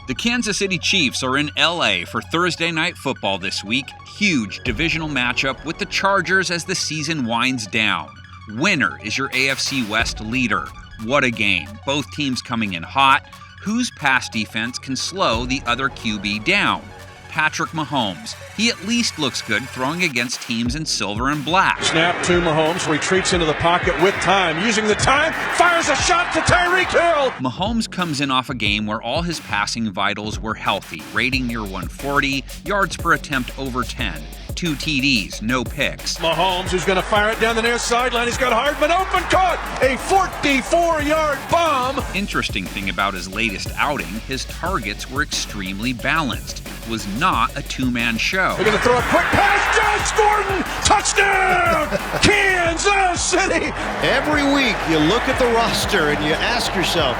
The Kansas City Chiefs are in LA for Thursday Night Football this week. Huge divisional matchup with the Chargers as the season winds down. Winner is your AFC West leader. What a game. Both teams coming in hot. Whose pass defense can slow the other QB down? Patrick Mahomes. He at least looks good throwing against teams in silver and black. Snap to Mahomes, retreats into the pocket with time. Using the time, fires a shot to TYREEK Hill. Mahomes comes in off a game where all his passing vitals were healthy, rating near 140, yards per attempt over 10. 2 TDs, no picks. Mahomes, who's going to fire it down the near sideline. He's got Hardman open, caught a 44-yard bomb. Interesting thing about his latest outing, his targets were extremely balanced. It was not a two-man show. They're going to throw a quick pass. Josh Gordon, touchdown, Kansas City. Every week you look at the roster and you ask yourself,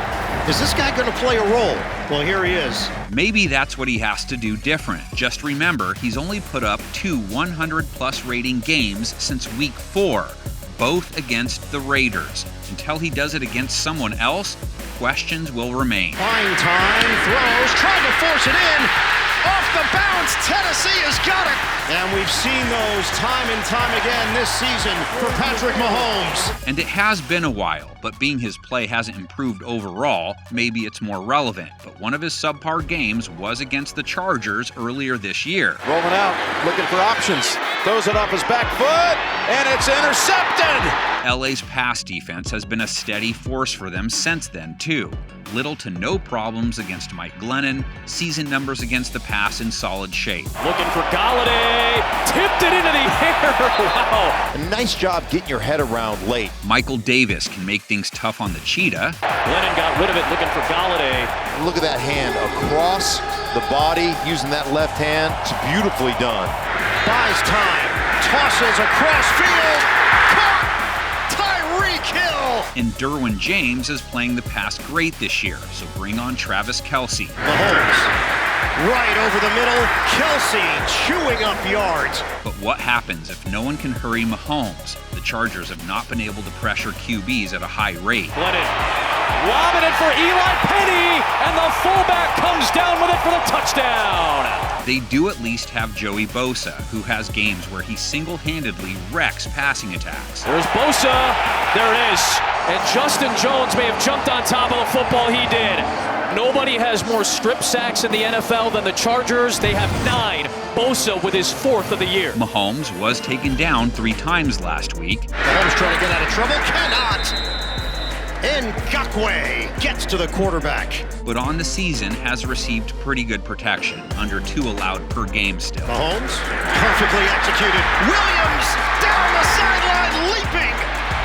is this guy going to play a role? Well, here he is. Maybe that's what he has to do different. Just remember, he's only put up 2 100-plus rating games since week 4, both against the Raiders. Until he does it against someone else, questions will remain. Fine time, throws, trying to force it in. Off the bounce, Tennessee has got it. And we've seen those time and time again this season for Patrick Mahomes. And it has been a while, but being his play hasn't improved overall, maybe it's more relevant. But one of his subpar games was against the Chargers earlier this year. Rolling out, looking for options. Throws it off his back foot, and it's intercepted! LA's pass defense has been a steady force for them since then, too. Little to no problems against Mike Glennon, season numbers against the pass in solid shape. Looking for Galladay, tipped it into the air, wow! A nice job getting your head around late. Michael Davis can make things tough on the cheetah. Glennon got rid of it, looking for Galladay. Look at that hand across the body, using that left hand. It's beautifully done. Buys time, tosses across field, caught! TYREEK Hill! And Derwin James is playing the pass great this year, so bring on Travis KELCE. Mahomes, right over the middle, KELCE chewing up yards. But what happens if no one can hurry Mahomes? The Chargers have not been able to pressure QBs at a high rate. Glennon lobbing it for Eli Penny, and the fullback comes down with it for the touchdown. They do at least have Joey BOSA, who has games where he single-handedly wrecks passing attacks. There's BOSA, there it is. And Justin Jones may have jumped on top of the football, he did. Nobody has more strip sacks in the NFL than the Chargers. They have 9. BOSA with his 4th of the year. Mahomes was taken down 3 times last week. Mahomes trying to get out of trouble, cannot. Ngakoue gets to the quarterback. But on the season has received pretty good protection, under 2 allowed per game still. Mahomes, perfectly executed. Williams down the sideline, leaping.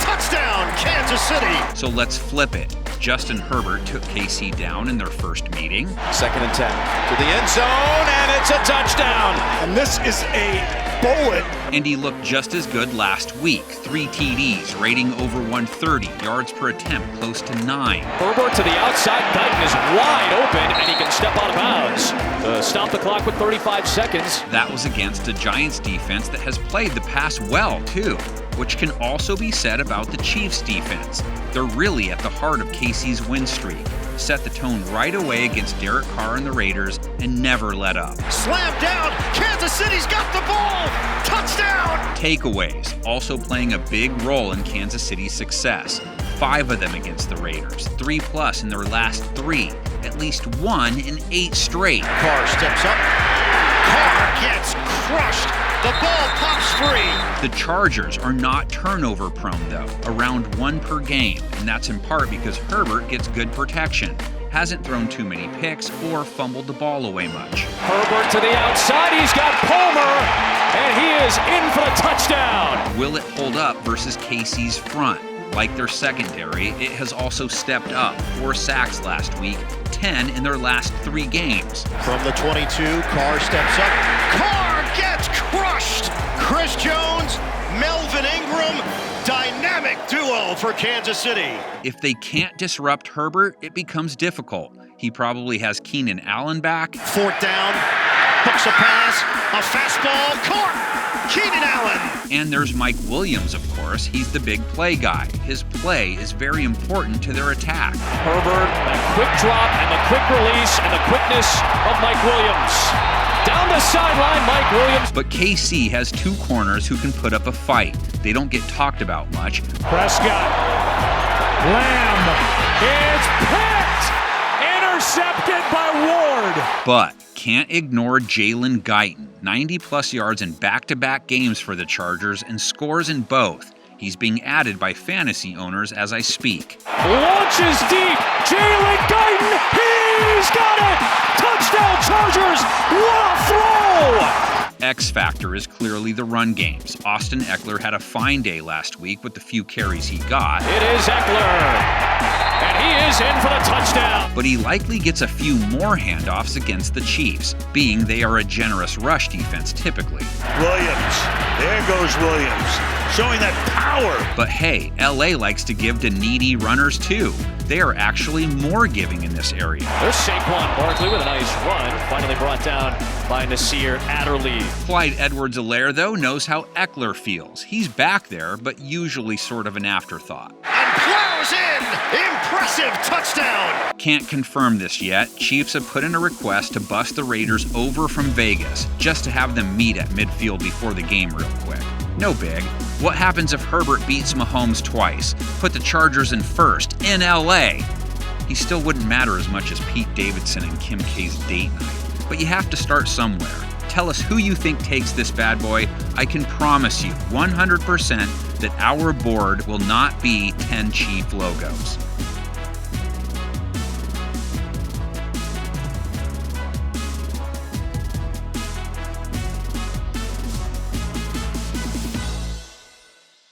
Touchdown, Kansas City. So let's flip it. Justin Herbert took KC down in their first meeting. 2nd and 10 to the end zone, and it's a touchdown. And this is a bullet. And he looked just as good last week. 3 TDs, rating over 130, yards per attempt close to 9. Herbert to the outside, Guyton is wide open, and he can step out of bounds. Stop the clock with 35 seconds. That was against a Giants defense that has played the pass well, too, which can also be said about the Chiefs defense. They're really at the heart of KC's win streak. Set the tone right away against Derek Carr and the Raiders and never let up. Slammed down, Kansas City's got the ball, touchdown! Takeaways also playing a big role in Kansas City's success. 5 of them against the Raiders, 3+ in their last 3, at least 1 in 8 straight. Carr steps up, Carr gets crushed. The ball pops free. The Chargers are not turnover prone though, around 1 per game, and that's in part because Herbert gets good protection, hasn't thrown too many picks or fumbled the ball away much. Herbert to the outside, he's got Palmer, and he is in for the touchdown. Will it hold up versus KC's front? Like their secondary, it has also stepped up. 4 sacks last week, 10 in their last 3 games. From the 22, Carr steps up. Carr gets crushed! Chris Jones, Melvin Ingram, dynamic duo for Kansas City. If they can't disrupt Herbert, it becomes difficult. He probably has Keenan Allen back. 4th down, books a pass, a fastball, Carr! Keenan Allen. And there's Mike Williams, of course. He's the big play guy. His play is very important to their attack. Herbert, a quick drop and the quick release and the quickness of Mike Williams. Down the sideline, Mike Williams. But KC has two corners who can put up a fight. They don't get talked about much. Prescott. Lamb. It's picked. Intercepted by Ward. But can't ignore Jalen GUYTON. 90-plus yards in back-to-back games for the Chargers and scores in both. He's being added by fantasy owners as I speak. Launches deep. Jalen GUYTON. He's got it. Touchdown Chargers. What a throw. X factor is clearly the run games. Austin Ekeler had a fine day last week with the few carries he got. It is Ekeler. And he is in for the touchdown. But he likely gets a few more handoffs against the Chiefs, being they are a generous rush defense typically. Williams. There goes Williams. Showing that power. But hey, LA likes to give to needy runners too. They are actually more giving in this area. There's Saquon Barkley with a nice run. Finally brought down by Nasir Adderley. Clyde Edwards-HELAIRE, though, knows how Ekeler feels. He's back there, but usually sort of an afterthought. And plows in. Impressive touchdown. Can't confirm this yet. Chiefs have put in a request to bust the Raiders over from Vegas, just to have them meet at midfield before the game real quick. No big. What happens if Herbert beats Mahomes twice? Put the Chargers in first, in LA. He still wouldn't matter as much as Pete Davidson and Kim K's date night. But you have to start somewhere. Tell us who you think takes this bad boy. I can promise you 100% that our board will not be 10 Chief logos.